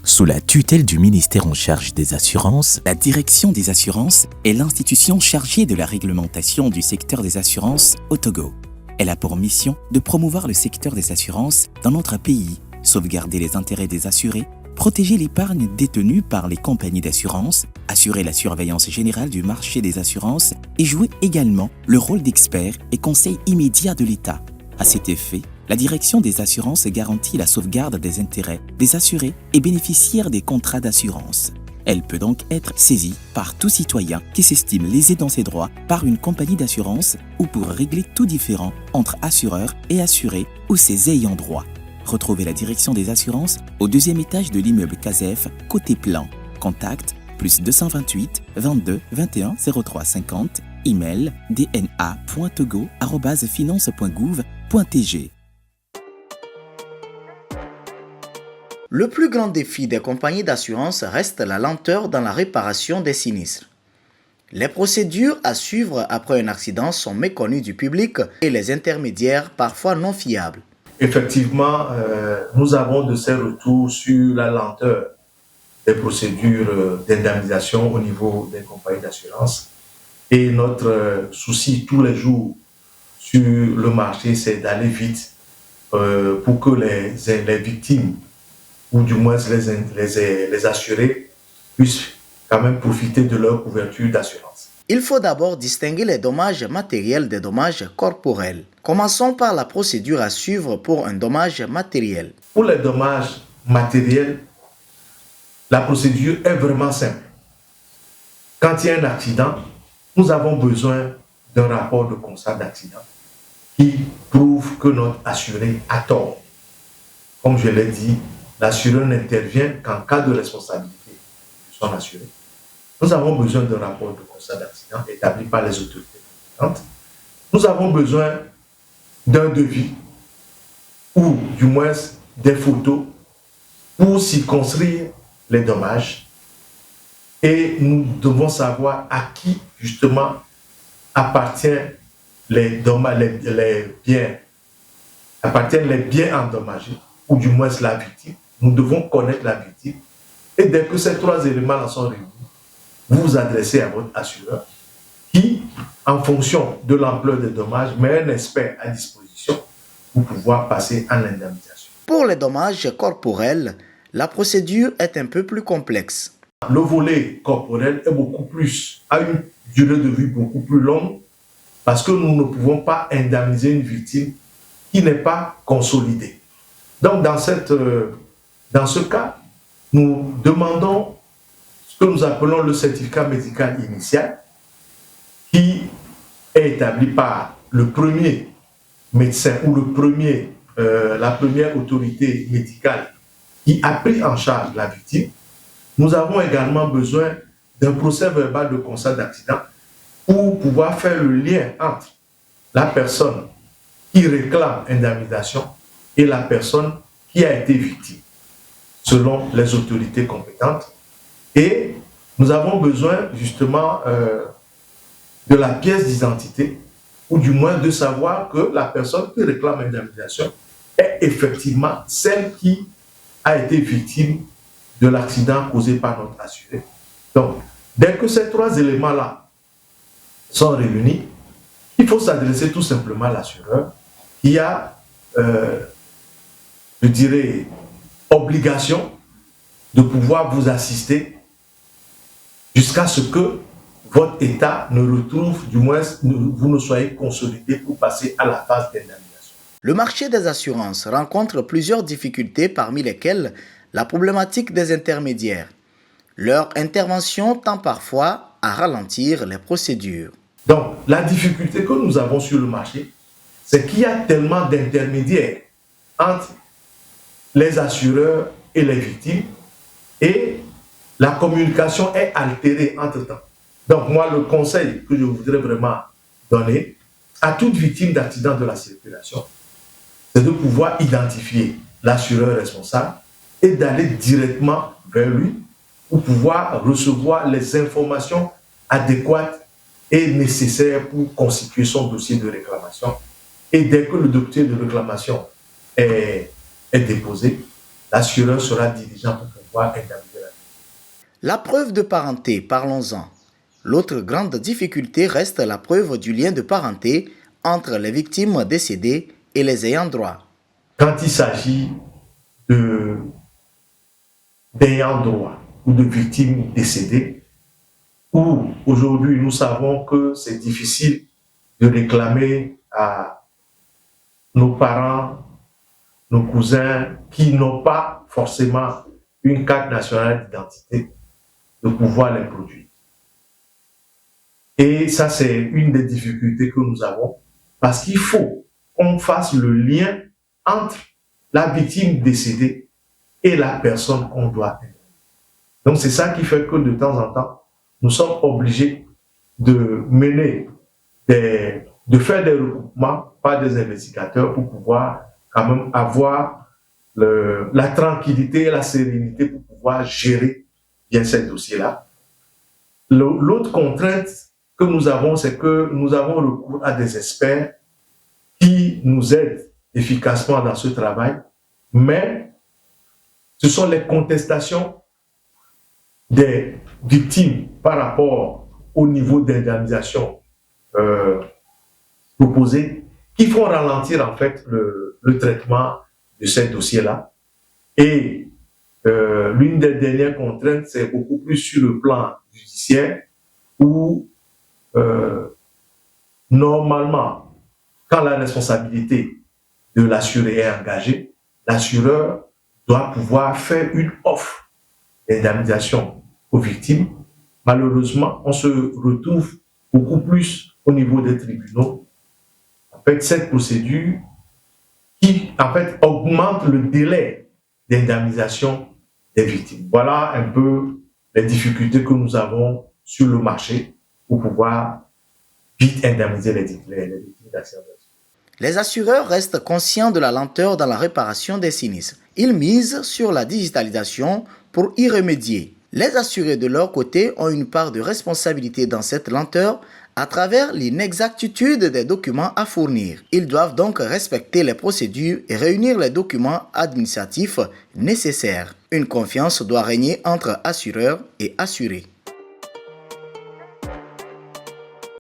Sous la tutelle du ministère en charge des assurances, la Direction des assurances est l'institution chargée de la réglementation du secteur des assurances au Togo. Elle a pour mission de promouvoir le secteur des assurances dans notre pays, sauvegarder les intérêts des assurés, protéger l'épargne détenue par les compagnies d'assurance, assurer la surveillance générale du marché des assurances et jouer également le rôle d'expert et conseil immédiat de l'État. À cet effet, la Direction des assurances garantit la sauvegarde des intérêts des assurés et bénéficiaires des contrats d'assurance. Elle peut donc être saisie par tout citoyen qui s'estime lésé dans ses droits par une compagnie d'assurance ou pour régler tout différend entre assureur et assuré ou ses ayants droit. Retrouvez la Direction des assurances au deuxième étage de l'immeuble CASEF, côté plan. Contact plus 228 22 21 03 50, email dna.togo@finance.gouv.tg. Le plus grand défi des compagnies d'assurance reste la lenteur dans la réparation des sinistres. Les procédures à suivre après un accident sont méconnues du public et les intermédiaires parfois non fiables. Effectivement, nous avons de ces retours sur la lenteur des procédures d'indemnisation au niveau des compagnies d'assurance. Et notre souci tous les jours sur le marché, c'est d'aller vite pour que les victimes, ou du moins les assurés, puissent quand même profiter de leur couverture d'assurance. Il faut d'abord distinguer les dommages matériels des dommages corporels. Commençons par la procédure à suivre pour un dommage matériel. Pour les dommages matériels, la procédure est vraiment simple. Quand il y a un accident, nous avons besoin d'un rapport de constat d'accident qui prouve que notre assuré a tort. Comme je l'ai dit, l'assureur n'intervient qu'en cas de responsabilité de son assuré. Nous avons besoin d'un rapport de constat d'accident établi par les autorités compétentes. Nous avons besoin d'un devis ou du moins des photos pour circonscrire les dommages. Et nous devons savoir à qui justement appartiennent les biens endommagés, ou du moins la victime. Nous devons connaître la victime. Et dès que ces trois éléments sont réunis, vous vous adressez à votre assureur qui, en fonction de l'ampleur des dommages, met un expert à disposition pour pouvoir passer à l'indemnisation. Pour les dommages corporels, la procédure est un peu plus complexe. Le volet corporel a une durée de vie beaucoup plus longue parce que nous ne pouvons pas indemniser une victime qui n'est pas consolidée. Donc, dans ce cas, nous demandons ce que nous appelons le certificat médical initial qui est établi par le premier médecin ou la première autorité médicale qui a pris en charge la victime. Nous avons également besoin d'un procès verbal de constat d'accident pour pouvoir faire le lien entre la personne qui réclame indemnisation et la personne qui a été victime, selon les autorités compétentes. Et nous avons besoin justement de la pièce d'identité, ou du moins de savoir que la personne qui réclame indemnisation est effectivement celle qui a été victime de l'accident causé par notre assuré. Donc, dès que ces trois éléments-là sont réunis, il faut s'adresser tout simplement à l'assureur qui a, je dirais, obligation de pouvoir vous assister jusqu'à ce que votre état ne retrouve, du moins, vous ne soyez consolidé pour passer à la phase d'indemnisation. Le marché des assurances rencontre plusieurs difficultés, parmi lesquelles la problématique des intermédiaires. Leur intervention tend parfois à ralentir les procédures. Donc, la difficulté que nous avons sur le marché, c'est qu'il y a tellement d'intermédiaires entre les assureurs et les victimes et la communication est altérée entre-temps. Donc, moi, le conseil que je voudrais vraiment donner à toute victime d'accident de la circulation, c'est de pouvoir identifier l'assureur responsable et d'aller directement vers lui pour pouvoir recevoir les informations adéquates et nécessaires pour constituer son dossier de réclamation. Et dès que le dossier de réclamation est déposé, l'assureur sera diligent pour pouvoir indemniser la victime. La preuve de parenté, parlons-en. L'autre grande difficulté reste la preuve du lien de parenté entre les victimes décédées et les ayants droit. Quand il s'agit d'ayants droit ou de victimes décédées, où aujourd'hui nous savons que c'est difficile de réclamer à nos parents, nos cousins qui n'ont pas forcément une carte nationale d'identité, de pouvoir les produire. Et ça, c'est une des difficultés que nous avons, parce qu'il faut qu'on fasse le lien entre la victime décédée et la personne qu'on doit aider. Donc c'est ça qui fait que de temps en temps, nous sommes obligés de faire des recoupements par des investigateurs pour pouvoir quand même avoir la tranquillité et la sérénité pour pouvoir gérer bien ces dossiers-là. L'autre contrainte que nous avons, c'est que nous avons recours à des experts qui nous aident efficacement dans ce travail, mais ce sont les contestations des victimes par rapport au niveau d'indemnisation proposé qui font ralentir en fait le traitement de ces dossiers-là. Et l'une des dernières contraintes, c'est beaucoup plus sur le plan judiciaire où normalement, quand la responsabilité de l'assuré est engagée, l'assureur doit pouvoir faire une offre d'indemnisation aux victimes. Malheureusement, on se retrouve beaucoup plus au niveau des tribunaux avec cette procédure qui, en fait, augmente le délai d'indemnisation des victimes. Voilà un peu les difficultés que nous avons sur le marché pour pouvoir vite indemniser les victimes d'accidents. Les assureurs restent conscients de la lenteur dans la réparation des sinistres. Ils misent sur la digitalisation pour y remédier. Les assurés de leur côté ont une part de responsabilité dans cette lenteur à travers l'inexactitude des documents à fournir. Ils doivent donc respecter les procédures et réunir les documents administratifs nécessaires. Une confiance doit régner entre assureurs et assurés.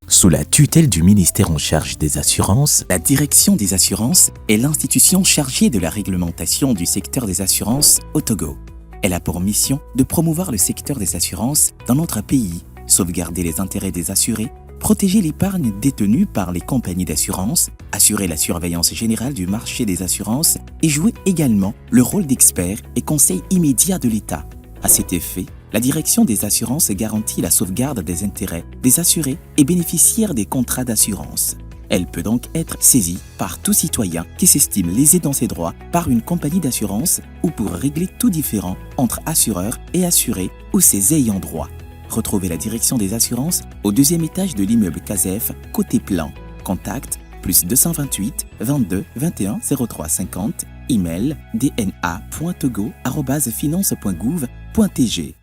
Sous la tutelle du ministère en charge des assurances, la direction des assurances est l'institution chargée de la réglementation du secteur des assurances au Togo. Elle a pour mission de promouvoir le secteur des assurances dans notre pays, sauvegarder les intérêts des assurés, protéger l'épargne détenue par les compagnies d'assurance, assurer la surveillance générale du marché des assurances et jouer également le rôle d'expert et conseil immédiat de l'État. À cet effet, la direction des assurances garantit la sauvegarde des intérêts des assurés et bénéficiaires des contrats d'assurance. Elle peut donc être saisie par tout citoyen qui s'estime lésé dans ses droits par une compagnie d'assurance ou pour régler tout différend entre assureurs et assurés ou ses ayants droit. Retrouvez la direction des assurances au 2e étage de l'immeuble CASEF, côté plan. Contact +228 22 21 03 50, email dna.togo@finance.gouv.tg.